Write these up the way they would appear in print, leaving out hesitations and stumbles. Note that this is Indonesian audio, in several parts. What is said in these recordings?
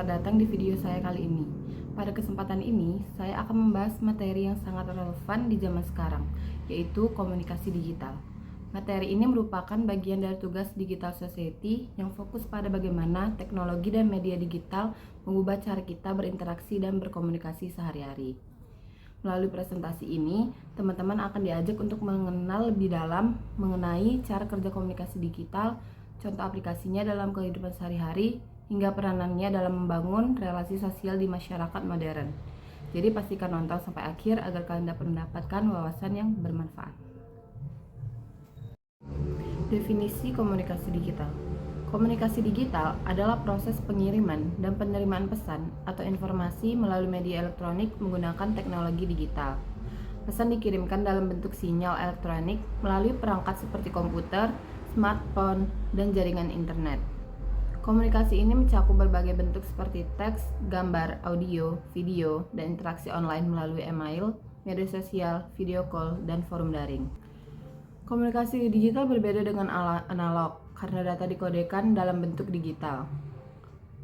selamat datang di video saya kali ini. Pada kesempatan ini, saya akan membahas materi yang sangat relevan di zaman sekarang, yaitu komunikasi digital. Materi ini merupakan bagian dari tugas Digital Society yang fokus pada bagaimana teknologi dan media digital mengubah cara kita berinteraksi dan berkomunikasi sehari-hari. Melalui presentasi ini, teman-teman akan diajak untuk mengenal lebih dalam mengenai cara kerja komunikasi digital, contoh aplikasinya dalam kehidupan sehari-hari, hingga peranannya dalam membangun relasi sosial di masyarakat modern. Jadi pastikan nonton sampai akhir agar kalian dapat mendapatkan wawasan yang bermanfaat. Definisi komunikasi digital. Komunikasi digital adalah proses pengiriman dan penerimaan pesan atau informasi melalui media elektronik menggunakan teknologi digital. Pesan dikirimkan dalam bentuk sinyal elektronik melalui perangkat seperti komputer, smartphone, dan jaringan internet. Komunikasi ini mencakup berbagai bentuk seperti teks, gambar, audio, video, dan interaksi online melalui email, media sosial, video call, dan forum daring. Komunikasi digital berbeda dengan analog karena data dikodekan dalam bentuk digital,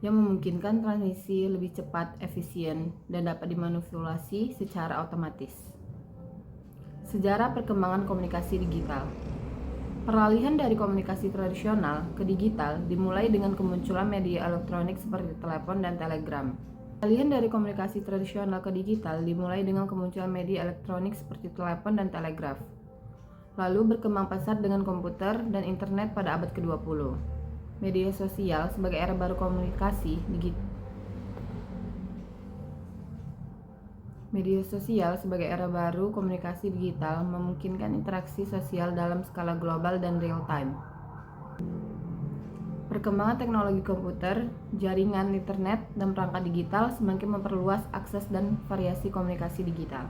yang memungkinkan transmisi lebih cepat, efisien, dan dapat dimanipulasi secara otomatis. Sejarah perkembangan komunikasi digital. Peralihan dari komunikasi tradisional ke digital dimulai dengan kemunculan media elektronik seperti telepon dan telegram. Peralihan dari komunikasi tradisional ke digital dimulai dengan kemunculan media elektronik seperti telepon dan telegraf. Lalu berkembang pesat dengan komputer dan internet pada abad ke-20. Media sosial sebagai era baru komunikasi digital. Media sosial sebagai era baru komunikasi digital memungkinkan interaksi sosial dalam skala global dan real time. Perkembangan teknologi komputer, jaringan internet, dan perangkat digital semakin memperluas akses dan variasi komunikasi digital.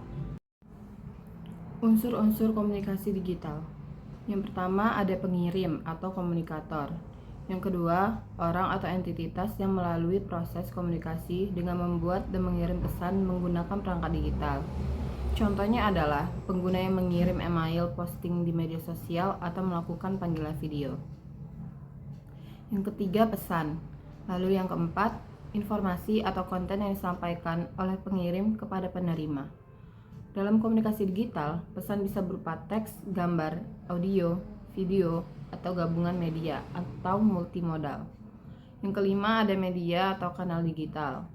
Unsur-unsur komunikasi digital. Yang pertama ada pengirim atau komunikator. Yang kedua, orang atau entitas yang melalui proses komunikasi dengan membuat dan mengirim pesan menggunakan perangkat digital. Contohnya adalah pengguna yang mengirim email, posting di media sosial, atau melakukan panggilan video. Yang ketiga, pesan. Lalu yang keempat, informasi atau konten yang disampaikan oleh pengirim kepada penerima. Dalam komunikasi digital, pesan bisa berupa teks, gambar, audio, video, atau gabungan media atau multimodal. Yang kelima ada media atau kanal digital.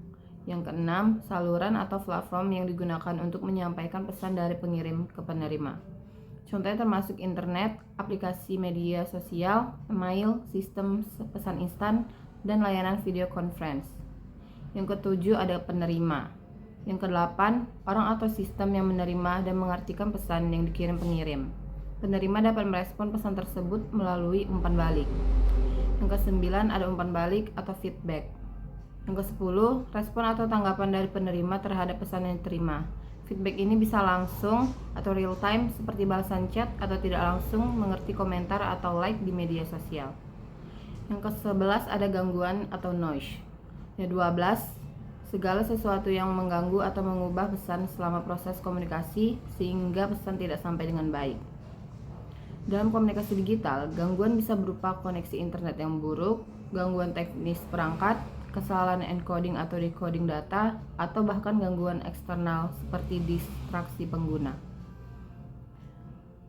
Yang keenam, saluran atau platform yang digunakan untuk menyampaikan pesan dari pengirim ke penerima. Contohnya termasuk internet, aplikasi media sosial, email, sistem pesan instan, dan layanan video conference. Yang ketujuh ada penerima. Yang kedelapan, orang atau sistem yang menerima dan mengartikan pesan yang dikirim pengirim. Penerima dapat merespon pesan tersebut melalui umpan balik. Yang kesembilan ada umpan balik atau feedback. Yang kesepuluh, respon atau tanggapan dari penerima terhadap pesan yang diterima. Feedback ini bisa langsung atau real time seperti balasan chat atau tidak langsung mengerti komentar atau like di media sosial. Yang ke-11 ada gangguan atau noise. Yang 12, segala sesuatu yang mengganggu atau mengubah pesan selama proses komunikasi sehingga pesan tidak sampai dengan baik. Dalam komunikasi digital, gangguan bisa berupa koneksi internet yang buruk, gangguan teknis perangkat, kesalahan encoding atau decoding data, atau bahkan gangguan eksternal seperti distraksi pengguna.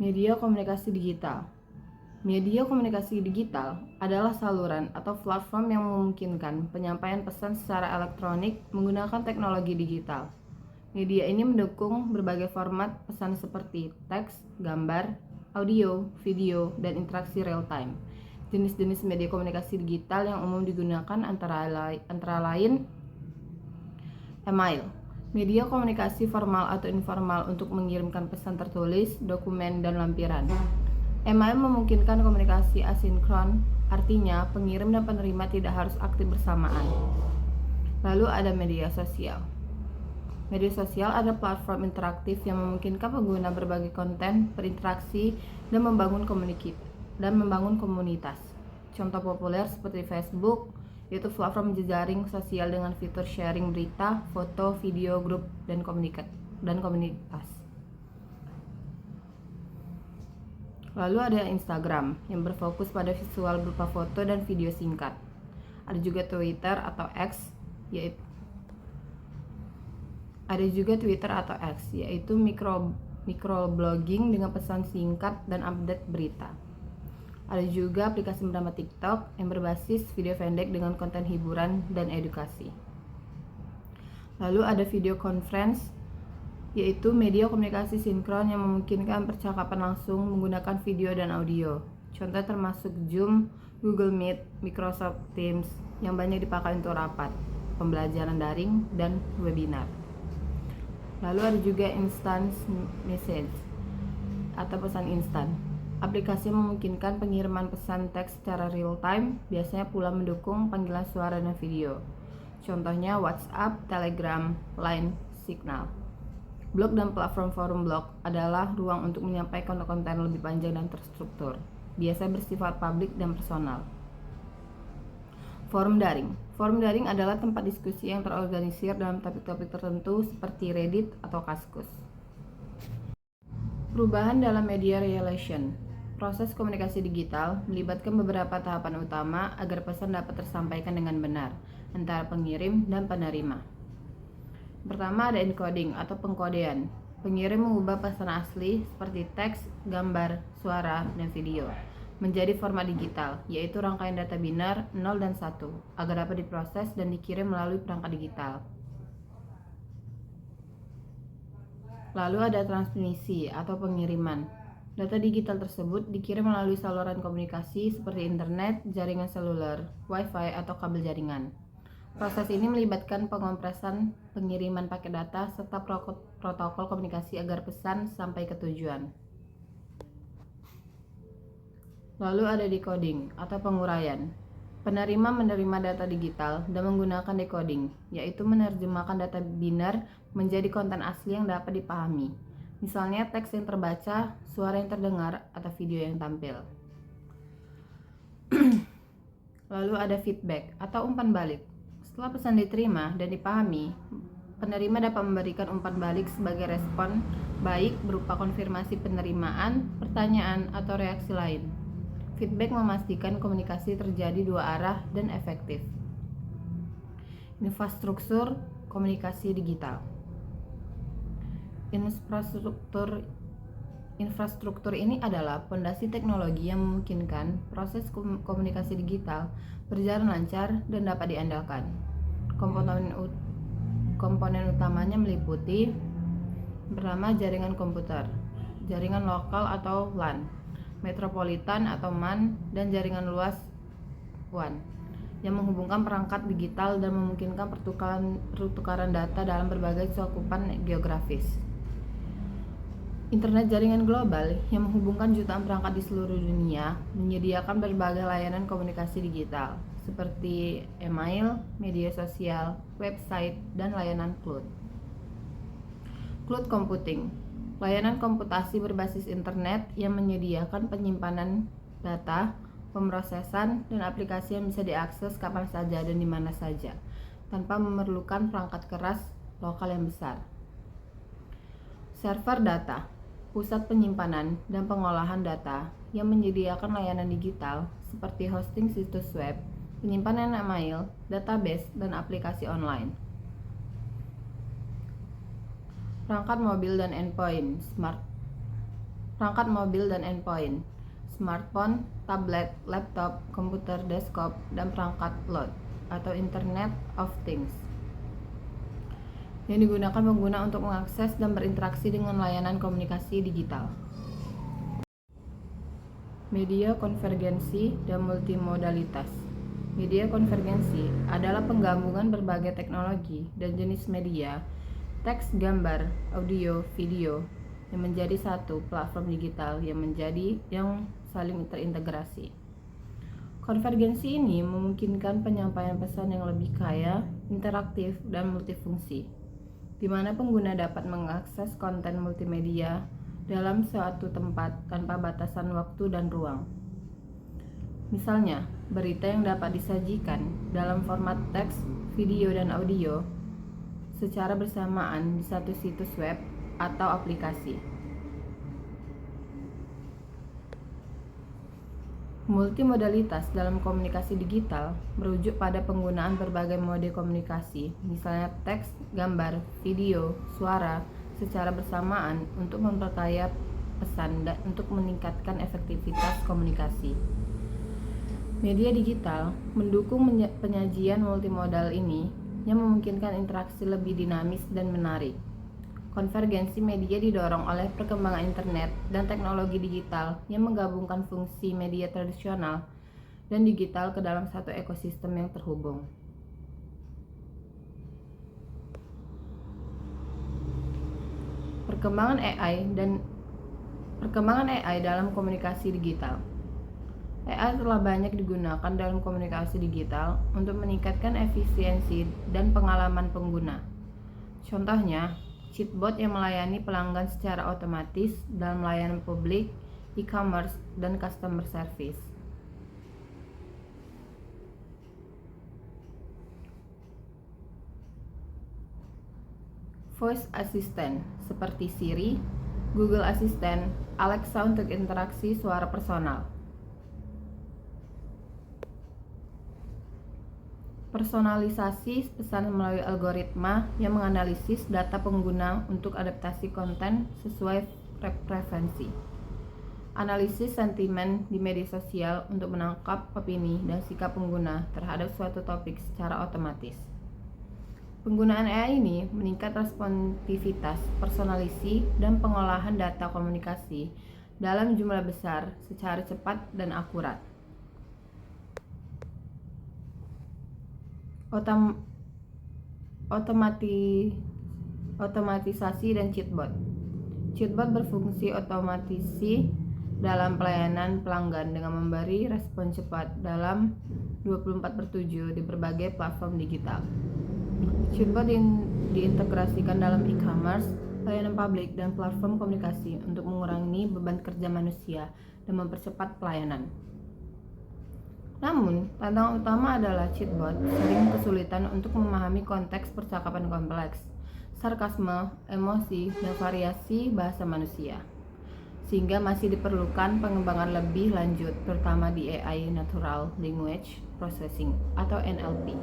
Media komunikasi digital. Media komunikasi digital adalah saluran atau platform yang memungkinkan penyampaian pesan secara elektronik menggunakan teknologi digital. Media ini mendukung berbagai format pesan seperti teks, gambar, audio, video, dan interaksi real time. Jenis-jenis media komunikasi digital yang umum digunakan antara lain email, media komunikasi formal atau informal untuk mengirimkan pesan tertulis, dokumen, dan lampiran. Email memungkinkan komunikasi asinkron, artinya pengirim dan penerima tidak harus aktif bersamaan. Lalu ada media sosial. Media sosial adalah platform interaktif yang memungkinkan pengguna berbagi konten, berinteraksi, dan membangun komunitas. Contoh populer seperti Facebook, yaitu platform jejaring sosial dengan fitur sharing berita, foto, video, grup, dan komunitas. Lalu ada Instagram yang berfokus pada visual berupa foto dan video singkat. Ada juga Twitter atau X yaitu ada juga Twitter atau X, yaitu microblogging dengan pesan singkat dan update berita. Ada juga aplikasi bernama TikTok yang berbasis video pendek dengan konten hiburan dan edukasi. Lalu ada video conference, yaitu media komunikasi sinkron yang memungkinkan percakapan langsung menggunakan video dan audio. Contoh termasuk Zoom, Google Meet, Microsoft Teams yang banyak dipakai untuk rapat, pembelajaran daring, dan webinar. Lalu ada juga instant message atau pesan instan. Aplikasi yang memungkinkan pengiriman pesan teks secara real time, biasanya pula mendukung panggilan suara dan video. Contohnya WhatsApp, Telegram, Line, Signal. Blog dan platform forum blog adalah ruang untuk menyampaikan konten lebih panjang dan terstruktur, biasanya bersifat publik dan personal. Forum daring. Forum daring adalah tempat diskusi yang terorganisir dalam topik-topik tertentu seperti Reddit atau Kaskus. Perubahan dalam media relation. Proses komunikasi digital melibatkan beberapa tahapan utama agar pesan dapat tersampaikan dengan benar antara pengirim dan penerima. Pertama ada encoding atau pengkodean. Pengirim mengubah pesan asli seperti teks, gambar, suara, dan video menjadi format digital, yaitu rangkaian data binar 0 dan 1 agar dapat diproses dan dikirim melalui perangkat digital. Lalu ada transmisi atau pengiriman. Data digital tersebut dikirim melalui saluran komunikasi seperti internet, jaringan seluler, Wi-Fi, atau kabel jaringan. Proses ini melibatkan pengompresan, pengiriman paket data, serta protokol komunikasi agar pesan sampai ke tujuan. Lalu ada decoding atau penguraian. Penerima menerima data digital dan menggunakan decoding, yaitu menerjemahkan data binar menjadi konten asli yang dapat dipahami. Misalnya teks yang terbaca, suara yang terdengar, atau video yang tampil. Lalu ada feedback atau umpan balik. Setelah pesan diterima dan dipahami, penerima dapat memberikan umpan balik sebagai respon baik berupa konfirmasi penerimaan, pertanyaan, atau reaksi lain. Feedback memastikan komunikasi terjadi dua arah dan efektif. Infrastruktur komunikasi digital. Infrastruktur ini adalah pondasi teknologi yang memungkinkan proses komunikasi digital berjalan lancar dan dapat diandalkan. Komponen utamanya meliputi pertama jaringan komputer, jaringan lokal atau LAN, metropolitan atau MAN, dan jaringan luas WAN yang menghubungkan perangkat digital dan memungkinkan pertukaran data dalam berbagai cakupan geografis. Internet jaringan global yang menghubungkan jutaan perangkat di seluruh dunia menyediakan berbagai layanan komunikasi digital seperti email, media sosial, website, dan layanan cloud. Cloud computing, layanan komputasi berbasis internet yang menyediakan penyimpanan data, pemrosesan, dan aplikasi yang bisa diakses kapan saja dan di mana saja tanpa memerlukan perangkat keras lokal yang besar. Server data, pusat penyimpanan dan pengolahan data yang menyediakan layanan digital seperti hosting situs web, penyimpanan email, database, dan aplikasi online. Perangkat mobil dan endpoint, smartphone, tablet, laptop, komputer desktop, dan perangkat cloud atau Internet of Things yang digunakan pengguna untuk mengakses dan berinteraksi dengan layanan komunikasi digital. Media konvergensi dan multimodalitas. Media konvergensi adalah penggabungan berbagai teknologi dan jenis media, teks, gambar, audio, video yang menjadi satu platform digital yang saling terintegrasi. Konvergensi ini memungkinkan penyampaian pesan yang lebih kaya, interaktif, dan multifungsi, di mana pengguna dapat mengakses konten multimedia dalam suatu tempat tanpa batasan waktu dan ruang. Misalnya, berita yang dapat disajikan dalam format teks, video, dan audio secara bersamaan di satu situs web atau aplikasi. Multimodalitas dalam komunikasi digital merujuk pada penggunaan berbagai mode komunikasi, misalnya teks, gambar, video, suara, secara bersamaan untuk memperkaya pesan dan untuk meningkatkan efektivitas komunikasi. Media digital mendukung penyajian multimodal ini yang memungkinkan interaksi lebih dinamis dan menarik. Konvergensi media didorong oleh perkembangan internet dan teknologi digital yang menggabungkan fungsi media tradisional dan digital ke dalam satu ekosistem yang terhubung. Perkembangan AI dalam komunikasi digital. AI telah banyak digunakan dalam komunikasi digital untuk meningkatkan efisiensi dan pengalaman pengguna. Contohnya, chatbot yang melayani pelanggan secara otomatis dalam layanan publik, e-commerce, dan customer service. Voice assistant seperti Siri, Google Assistant, Alexa untuk interaksi suara personal. Personalisasi pesan melalui algoritma yang menganalisis data pengguna untuk adaptasi konten sesuai preferensi. Analisis sentimen di media sosial untuk menangkap opini dan sikap pengguna terhadap suatu topik secara otomatis. Penggunaan AI ini meningkat responsivitas, personalisasi, dan pengolahan data komunikasi dalam jumlah besar secara cepat dan akurat. Otomatisasi dan chatbot. Chatbot berfungsi otomatisasi dalam pelayanan pelanggan dengan memberi respon cepat dalam 24/7 di berbagai platform digital. Chatbot diintegrasikan dalam e-commerce, layanan publik, dan platform komunikasi untuk mengurangi beban kerja manusia dan mempercepat pelayanan. Namun, tantangan utama adalah chatbot sering kesulitan untuk memahami konteks percakapan kompleks, sarkasme, emosi, dan variasi bahasa manusia, sehingga masih diperlukan pengembangan lebih lanjut, terutama di AI Natural Language Processing atau NLP.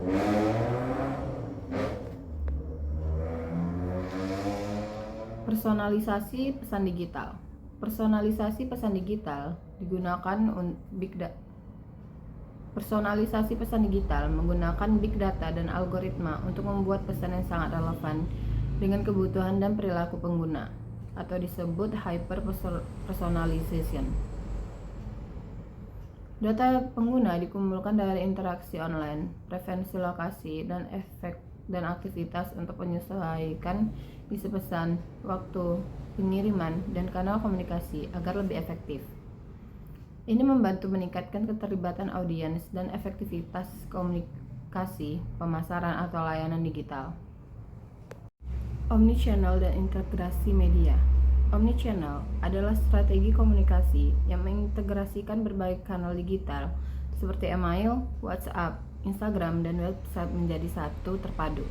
Personalisasi pesan digital. Personalisasi pesan digital digunakan big data. Personalisasi pesan digital menggunakan big data dan algoritma untuk membuat pesan yang sangat relevan dengan kebutuhan dan perilaku pengguna, atau disebut hyper personalization. Data pengguna dikumpulkan dari interaksi online, preferensi lokasi, dan aktivitas untuk menyesuaikan isi pesan, waktu pengiriman, dan kanal komunikasi agar lebih efektif. Ini membantu meningkatkan keterlibatan audiens dan efektivitas komunikasi, pemasaran, atau layanan digital. Omnichannel dan integrasi media. Omnichannel adalah strategi komunikasi yang mengintegrasikan berbagai kanal digital seperti email, WhatsApp, Instagram, dan website menjadi satu terpadu.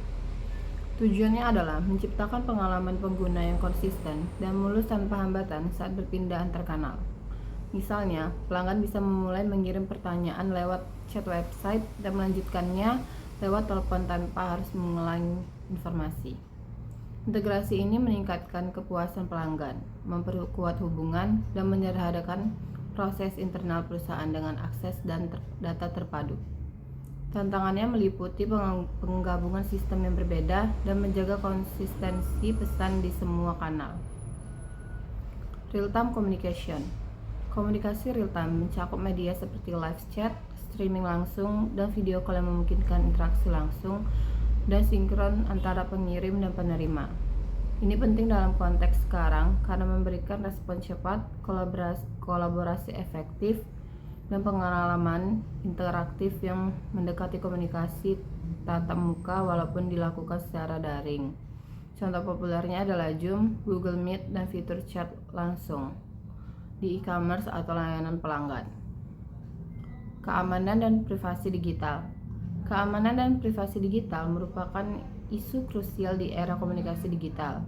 Tujuannya adalah menciptakan pengalaman pengguna yang konsisten dan mulus tanpa hambatan saat berpindah antar kanal. Misalnya, pelanggan bisa memulai mengirim pertanyaan lewat chat website dan melanjutkannya lewat telepon tanpa harus mengulangi informasi. Integrasi ini meningkatkan kepuasan pelanggan, memperkuat hubungan, dan menyederhanakan proses internal perusahaan dengan akses dan data terpadu. Tantangannya meliputi penggabungan sistem yang berbeda dan menjaga konsistensi pesan di semua kanal. Real-time communication. Komunikasi real-time mencakup media seperti live chat, streaming langsung, dan video call yang memungkinkan interaksi langsung dan sinkron antara pengirim dan penerima. Ini penting dalam konteks sekarang karena memberikan respon cepat, kolaborasi efektif, dan pengalaman interaktif yang mendekati komunikasi tatap muka walaupun dilakukan secara daring. Contoh populernya adalah Zoom, Google Meet, dan fitur chat langsung di e-commerce atau layanan pelanggan. Keamanan dan privasi digital. Keamanan dan privasi digital merupakan isu krusial di era komunikasi digital.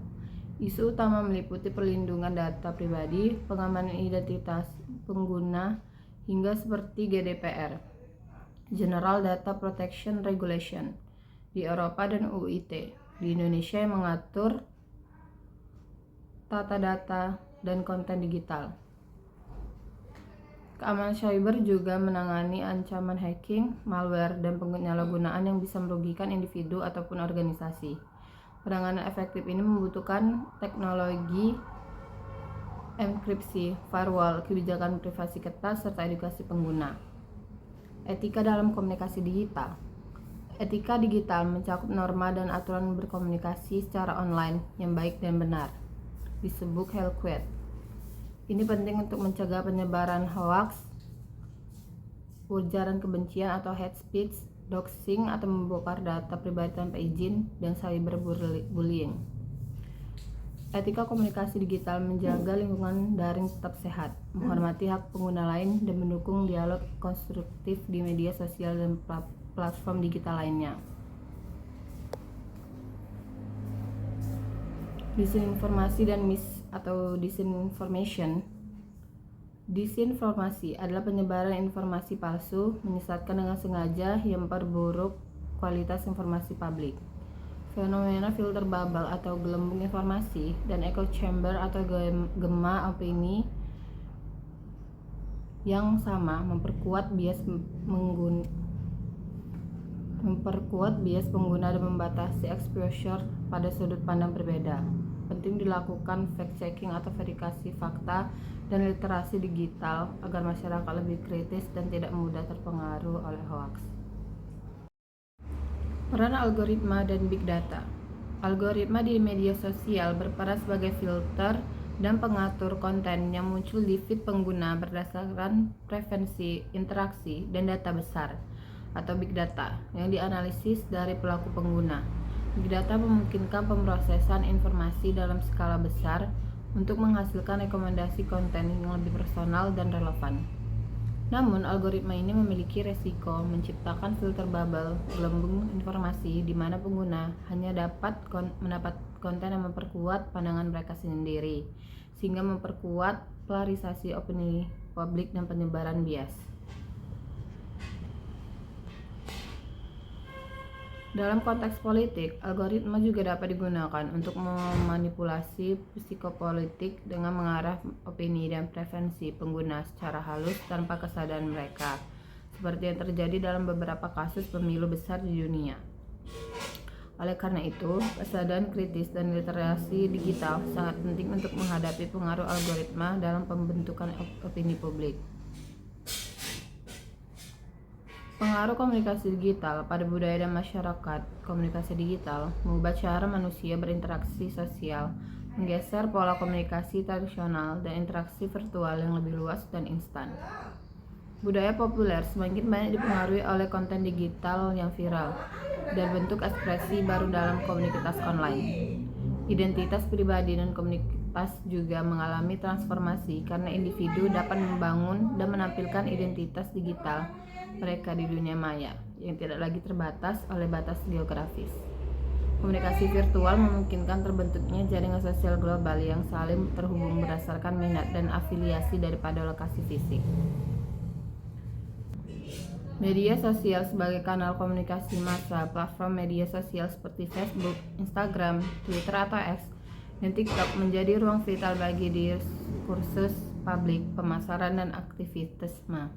Isu utama meliputi perlindungan data pribadi, pengamanan identitas pengguna, hingga seperti GDPR, General Data Protection Regulation, di Eropa dan UIT di Indonesia yang mengatur tata data dan konten digital. Keamanan cyber juga menangani ancaman hacking, malware, dan penyalahgunaan yang bisa merugikan individu ataupun organisasi. Penanganan efektif ini membutuhkan teknologi enkripsi, firewall, kebijakan privasi ketat, serta edukasi pengguna. Etika dalam komunikasi digital. Etika digital mencakup norma dan aturan berkomunikasi secara online yang baik dan benar, disebut HELQUET. Ini penting untuk mencegah penyebaran hoaks, ujaran kebencian atau hate speech, doxing atau membongkar data pribadi tanpa izin, dan cyberbullying. Etika komunikasi digital menjaga lingkungan daring tetap sehat, menghormati hak pengguna lain, dan mendukung dialog konstruktif di media sosial dan platform digital lainnya. Disinformasi dan disinformation. Disinformasi adalah penyebaran informasi palsu, menyesatkan dengan sengaja yang memperburuk kualitas informasi publik. Fenomena filter bubble atau gelembung informasi dan echo chamber atau gema opini yang sama memperkuat bias pengguna dan membatasi exposure pada sudut pandang berbeda. Penting dilakukan fact-checking atau verifikasi fakta dan literasi digital agar masyarakat lebih kritis dan tidak mudah terpengaruh oleh hoaks. Peran algoritma dan big data. Algoritma di media sosial berperan sebagai filter dan pengatur konten yang muncul di feed pengguna berdasarkan preferensi, interaksi, dan data besar atau big data yang dianalisis dari pelaku pengguna. Big data memungkinkan pemrosesan informasi dalam skala besar untuk menghasilkan rekomendasi konten yang lebih personal dan relevan. Namun, algoritma ini memiliki resiko menciptakan filter bubble, gelembung informasi di mana pengguna hanya dapat mendapat konten yang memperkuat pandangan mereka sendiri, sehingga memperkuat polarisasi opini publik dan penyebaran bias. Dalam konteks politik, algoritma juga dapat digunakan untuk memanipulasi psikopolitik dengan mengarah opini dan preferensi pengguna secara halus tanpa kesadaran mereka, seperti yang terjadi dalam beberapa kasus pemilu besar di dunia. Oleh karena itu, kesadaran kritis dan literasi digital sangat penting untuk menghadapi pengaruh algoritma dalam pembentukan opini publik. Pengaruh komunikasi digital pada budaya dan masyarakat. Komunikasi digital mengubah cara manusia berinteraksi sosial, menggeser pola komunikasi tradisional dan interaksi virtual yang lebih luas dan instan. Budaya populer semakin banyak dipengaruhi oleh konten digital yang viral dan bentuk ekspresi baru dalam komunitas online. Identitas pribadi dan komunitas juga mengalami transformasi karena individu dapat membangun dan menampilkan identitas digital mereka di dunia maya yang tidak lagi terbatas oleh batas geografis. Komunikasi virtual memungkinkan terbentuknya jaringan sosial global yang saling terhubung berdasarkan minat dan afiliasi daripada lokasi fisik. Media sosial sebagai kanal komunikasi massa. Platform media sosial seperti Facebook, Instagram, Twitter atau X, dan TikTok menjadi ruang vital bagi diskursus publik, pemasaran, dan aktivisme.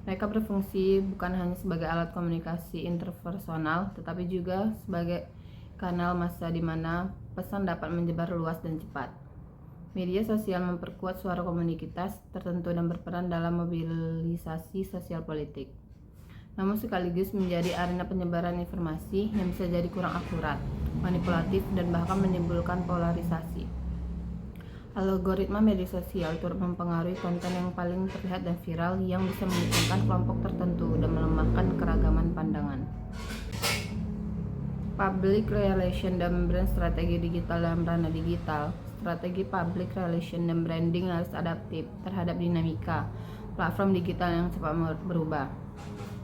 Mereka berfungsi bukan hanya sebagai alat komunikasi interpersonal, tetapi juga sebagai kanal massa di mana pesan dapat menyebar luas dan cepat. Media sosial memperkuat suara komunitas tertentu dan berperan dalam mobilisasi sosial politik, namun sekaligus menjadi arena penyebaran informasi yang bisa jadi kurang akurat, manipulatif, dan bahkan menimbulkan polarisasi. Algoritma media sosial turut mempengaruhi konten yang paling terlihat dan viral yang bisa menguntungkan kelompok tertentu dan melemahkan keragaman pandangan. Public relation dan brand strategi digital dalam ranah digital. Strategi public relation dan branding harus adaptif terhadap dinamika platform digital yang cepat berubah.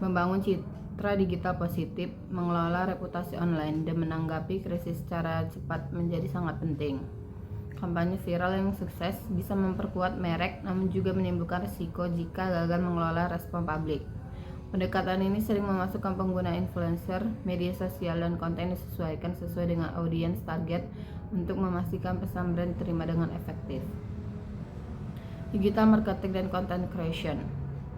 Membangun citra digital positif, mengelola reputasi online, dan menanggapi krisis secara cepat menjadi sangat penting. Kampanye viral yang sukses bisa memperkuat merek, namun juga menimbulkan risiko jika gagal mengelola respon publik. Pendekatan ini sering memasukkan pengguna influencer, media sosial, dan konten disesuaikan sesuai dengan audiens target untuk memastikan pesan brand diterima dengan efektif. Digital marketing dan content creation.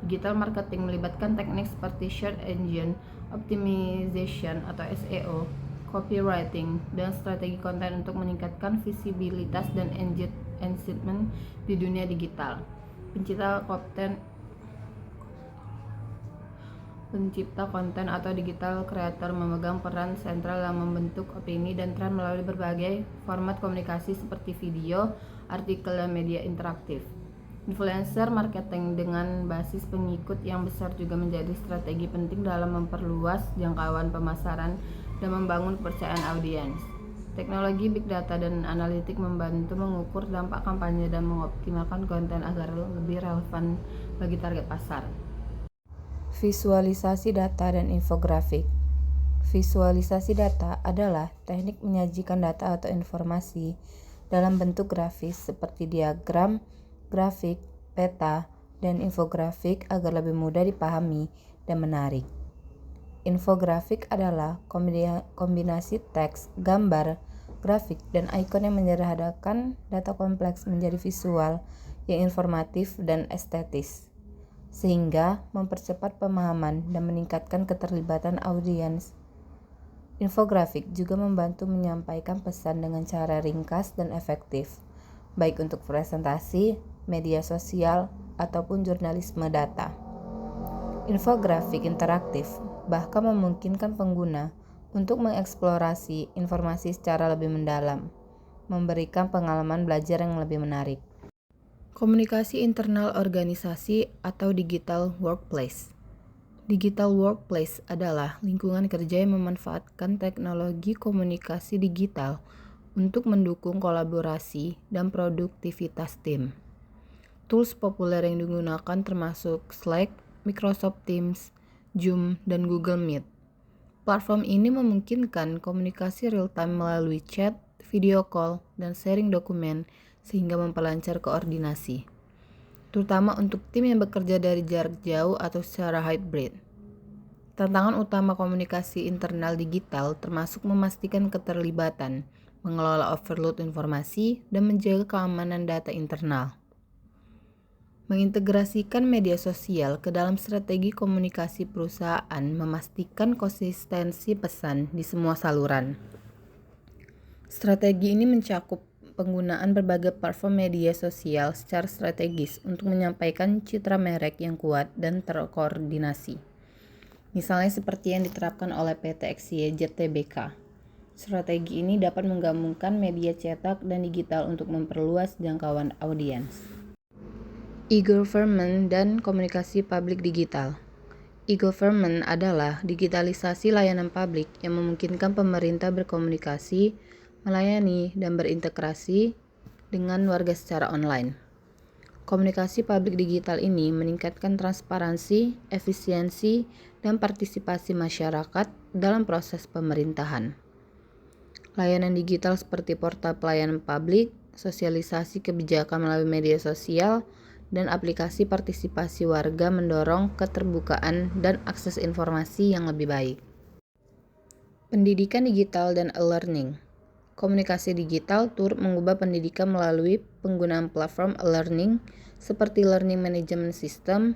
Digital marketing melibatkan teknik seperti search engine optimization atau SEO, copywriting, dan strategi konten untuk meningkatkan visibilitas dan engagement di dunia digital. Pencipta konten atau digital creator memegang peran sentral dalam membentuk opini dan tren melalui berbagai format komunikasi seperti video, artikel, dan media interaktif. Influencer marketing dengan basis pengikut yang besar juga menjadi strategi penting dalam memperluas jangkauan pemasaran dan membangun kepercayaan audiens. Teknologi big data dan analitik membantu mengukur dampak kampanye dan mengoptimalkan konten agar lebih relevan bagi target pasar. Visualisasi data dan infografik. Visualisasi data adalah teknik menyajikan data atau informasi dalam bentuk grafis seperti diagram, grafik, peta, dan infografik agar lebih mudah dipahami dan menarik. Infografik adalah kombinasi teks, gambar, grafik, dan ikon yang menyederhanakan data kompleks menjadi visual yang informatif dan estetis, sehingga mempercepat pemahaman dan meningkatkan keterlibatan audiens. Infografik juga membantu menyampaikan pesan dengan cara ringkas dan efektif, baik untuk presentasi, media sosial, ataupun jurnalisme data. Infografik interaktif bahkan memungkinkan pengguna untuk mengeksplorasi informasi secara lebih mendalam, memberikan pengalaman belajar yang lebih menarik. Komunikasi internal organisasi atau digital workplace. Digital workplace adalah lingkungan kerja yang memanfaatkan teknologi komunikasi digital untuk mendukung kolaborasi dan produktivitas tim. Tools populer yang digunakan termasuk Slack, Microsoft Teams, Zoom, dan Google Meet. Platform ini memungkinkan komunikasi real-time melalui chat, video call, dan sharing dokumen sehingga memperlancar koordinasi, terutama untuk tim yang bekerja dari jarak jauh atau secara hybrid. Tantangan utama komunikasi internal digital termasuk memastikan keterlibatan, mengelola overload informasi, dan menjaga keamanan data internal. Mengintegrasikan media sosial ke dalam strategi komunikasi perusahaan memastikan konsistensi pesan di semua saluran. Strategi ini mencakup penggunaan berbagai platform media sosial secara strategis untuk menyampaikan citra merek yang kuat dan terkoordinasi. Misalnya seperti yang diterapkan oleh PT XYZ Tbk. Strategi ini dapat menggabungkan media cetak dan digital untuk memperluas jangkauan audiens. E-government dan komunikasi publik digital. E-government adalah digitalisasi layanan publik yang memungkinkan pemerintah berkomunikasi, melayani, dan berintegrasi dengan warga secara online. Komunikasi publik digital ini meningkatkan transparansi, efisiensi, dan partisipasi masyarakat dalam proses pemerintahan. Layanan digital seperti portal pelayanan publik, sosialisasi kebijakan melalui media sosial, dan aplikasi partisipasi warga mendorong keterbukaan dan akses informasi yang lebih baik. Pendidikan digital dan e-learning. Komunikasi digital turut mengubah pendidikan melalui penggunaan platform e-learning seperti Learning Management System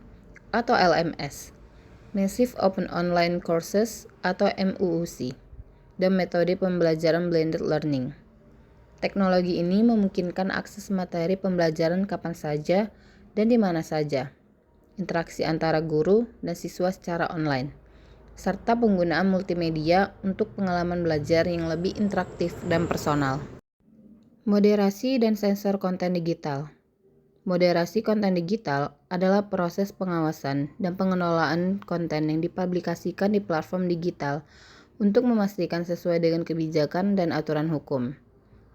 atau LMS, Massive Open Online Courses atau MOOC, dan metode pembelajaran blended learning. Teknologi ini memungkinkan akses materi pembelajaran kapan saja dan di mana saja, interaksi antara guru dan siswa secara online, serta penggunaan multimedia untuk pengalaman belajar yang lebih interaktif dan personal. Moderasi dan sensor konten digital. Moderasi konten digital adalah proses pengawasan dan pengelolaan konten yang dipublikasikan di platform digital untuk memastikan sesuai dengan kebijakan dan aturan hukum.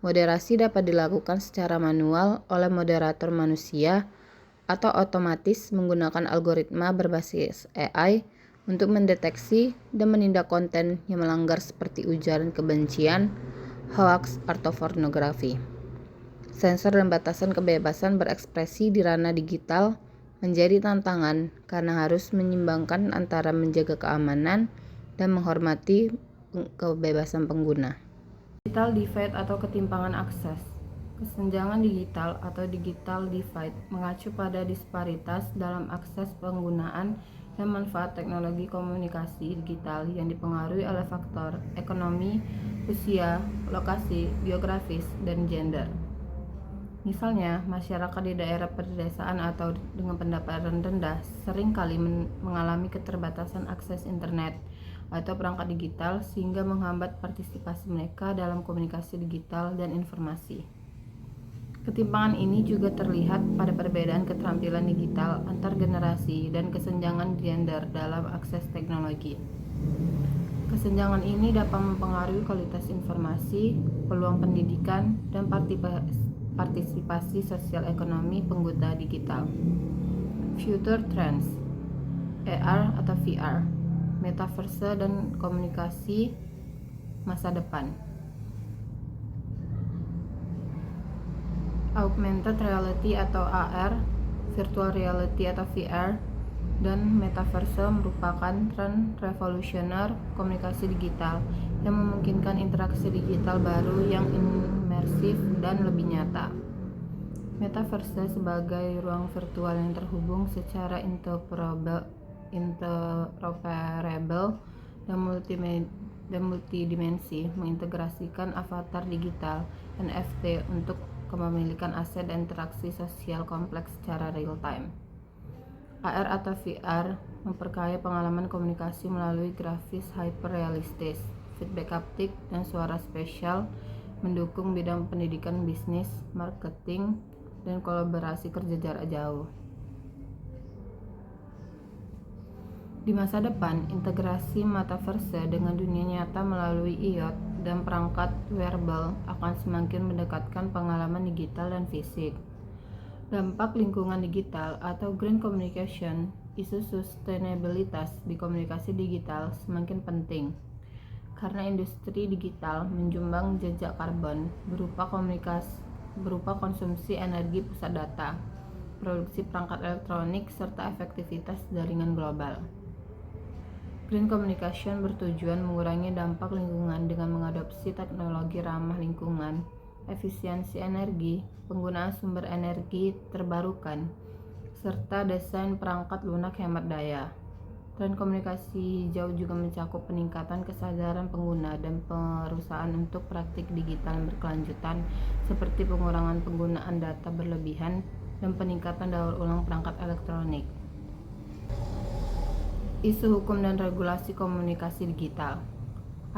Moderasi dapat dilakukan secara manual oleh moderator manusia atau otomatis menggunakan algoritma berbasis AI untuk mendeteksi dan menindak konten yang melanggar seperti ujaran kebencian, hoaks, atau pornografi. Sensor dan batasan kebebasan berekspresi di ranah digital menjadi tantangan karena harus menyeimbangkan antara menjaga keamanan dan menghormati kebebasan pengguna. Digital divide atau ketimpangan akses. Kesenjangan digital atau digital divide mengacu pada disparitas dalam akses penggunaan dan manfaat teknologi komunikasi digital yang dipengaruhi oleh faktor ekonomi, usia, lokasi, geografis, dan gender. Misalnya, masyarakat di daerah pedesaan atau dengan pendapatan rendah sering kali mengalami keterbatasan akses internet atau perangkat digital sehingga menghambat partisipasi mereka dalam komunikasi digital dan informasi. Ketimpangan ini juga terlihat pada perbedaan keterampilan digital antar generasi dan kesenjangan gender dalam akses teknologi. Kesenjangan ini dapat mempengaruhi kualitas informasi, peluang pendidikan, dan partisipasi sosial ekonomi pengguna digital. Future Trends, AR atau VR, metaverse dan komunikasi masa depan. Augmented reality atau AR, virtual reality atau VR, dan metaverse merupakan tren revolusioner komunikasi digital yang memungkinkan interaksi digital baru yang imersif dan lebih nyata. Metaverse sebagai ruang virtual yang terhubung secara interoperable dan multidimensi, mengintegrasikan avatar digital NFT untuk kepemilikan aset dan interaksi sosial kompleks secara real time. AR atau VR memperkaya pengalaman komunikasi melalui grafis hyperrealistis, feedback haptik, dan suara spesial, mendukung bidang pendidikan, bisnis, marketing, dan kolaborasi kerja jarak jauh. Di masa depan, integrasi metaverse dengan dunia nyata melalui IoT dan perangkat wearable akan semakin mendekatkan pengalaman digital dan fisik. Dampak lingkungan digital atau green communication, isu sustainabilitas di komunikasi digital semakin penting karena industri digital menjumbang jejak karbon berupa konsumsi energi pusat data, produksi perangkat elektronik, serta efektivitas jaringan global. Green communication bertujuan mengurangi dampak lingkungan dengan mengadopsi teknologi ramah lingkungan, efisiensi energi, penggunaan sumber energi terbarukan, serta desain perangkat lunak hemat daya. Tren komunikasi hijau juga mencakup peningkatan kesadaran pengguna dan perusahaan untuk praktik digital yang berkelanjutan seperti pengurangan penggunaan data berlebihan dan peningkatan daur ulang perangkat elektronik. Isu hukum dan regulasi komunikasi digital.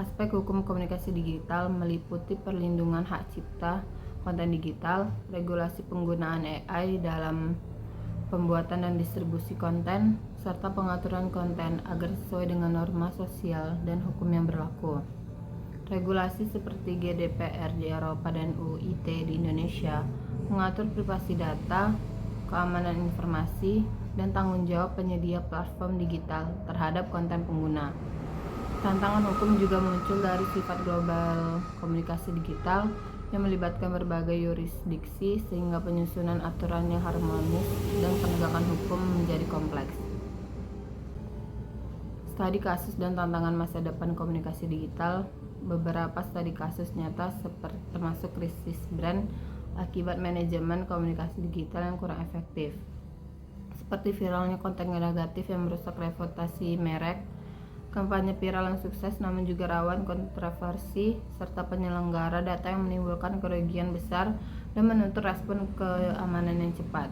Aspek hukum komunikasi digital meliputi perlindungan hak cipta konten digital, regulasi penggunaan AI dalam pembuatan dan distribusi konten, serta pengaturan konten agar sesuai dengan norma sosial dan hukum yang berlaku. Regulasi seperti GDPR di Eropa dan UU ITE di Indonesia mengatur privasi data, keamanan informasi, dan tanggung jawab penyedia platform digital terhadap konten pengguna. Tantangan hukum juga muncul dari sifat global komunikasi digital yang melibatkan berbagai yurisdiksi sehingga penyusunan aturan yang harmonis dan penegakan hukum menjadi kompleks. Studi kasus dan tantangan masa depan komunikasi digital. Beberapa studi kasus nyata termasuk krisis brand akibat manajemen komunikasi digital yang kurang efektif, seperti viralnya konten negatif yang merusak reputasi merek, kampanye viral yang sukses namun juga rawan kontroversi, serta penyelenggara data yang menimbulkan kerugian besar dan menuntut respon keamanan yang cepat.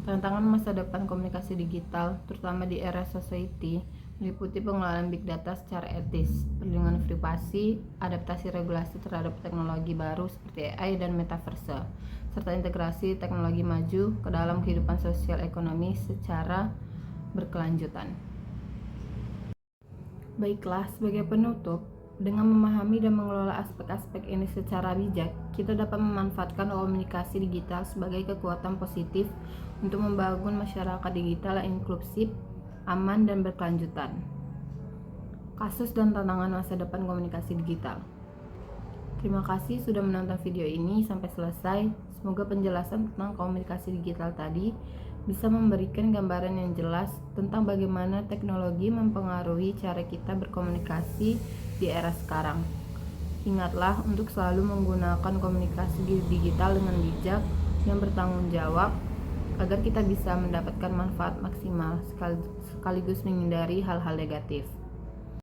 Tantangan masa depan komunikasi digital, terutama di era society, meliputi pengelolaan big data secara etis, perlindungan privasi, adaptasi regulasi terhadap teknologi baru seperti AI dan metaverse, serta integrasi teknologi maju ke dalam kehidupan sosial ekonomi secara berkelanjutan. Baiklah, sebagai penutup, dengan memahami dan mengelola aspek-aspek ini secara bijak, kita dapat memanfaatkan komunikasi digital sebagai kekuatan positif untuk membangun masyarakat digital yang inklusif, aman, dan berkelanjutan. Kasus dan tantangan masa depan komunikasi digital. Terima kasih sudah menonton video ini sampai selesai. Semoga penjelasan tentang komunikasi digital tadi bisa memberikan gambaran yang jelas tentang bagaimana teknologi mempengaruhi cara kita berkomunikasi di era sekarang. Ingatlah untuk selalu menggunakan komunikasi digital dengan bijak dan bertanggung jawab agar kita bisa mendapatkan manfaat maksimal sekaligus menghindari hal-hal negatif.